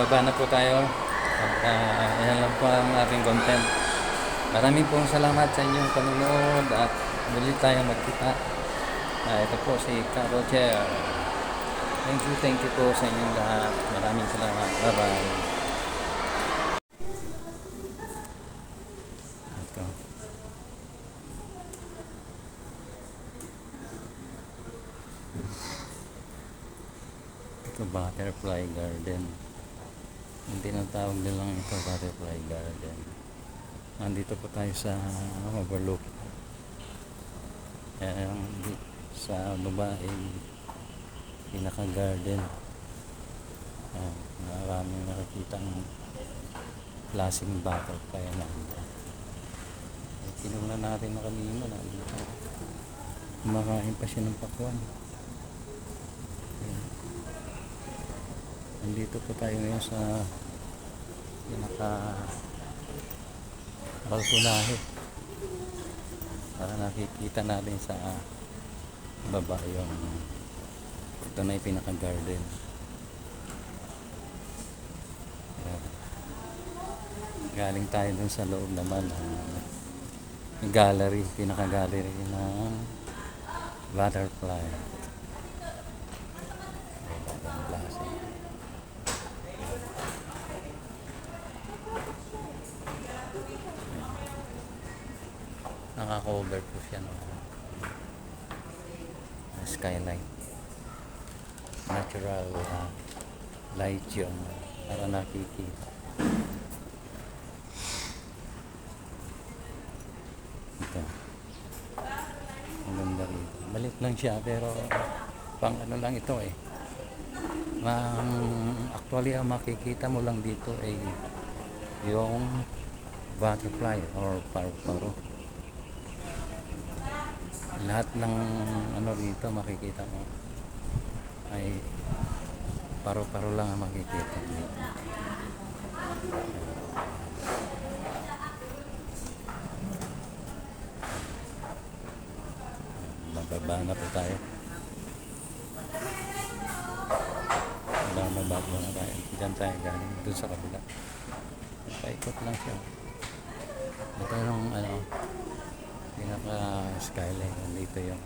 bababa na po tayo. At yan lang po ang ating content. Maraming pong salamat sa inyong panonood at muli tayong magkita. Ito po si Carol Chair. Thank you po sa inyong lahat. Maraming salamat. Bye-bye. Ito. Ito butterfly garden. Ang tinatawag nilang ito butterfly garden. Nandito po tayo sa overlook. Sa baba ay pinaka-garden. Maraming nakikitang klaseng butterfly na nandito. Tinignan natin na kanina nandito. Kumakain pa siya ng pakwan. Nandito po tayo ngayon sa balkonahe para nakikita natin sa baba yung ito na yung pinaka garden. Galing tayo dun sa loob naman gallery, pinaka gallery ng butterfly. Naka-cover po siya ng skylight. Natural light yun para nakikita. Ito. Maganda rito. Maliit lang siya pero pang ano lang ito eh. Actually ang makikita mo lang dito ay yung butterfly or paru-paro. Lahat ng ano dito makikita mo ay paru-paro lang ang makikita dito. Mababa na po tayo. Mababa na tayo. Diyan tayo galing dun sa kabila. Paikot lang siya. Ito yung pinaka skyline dito yung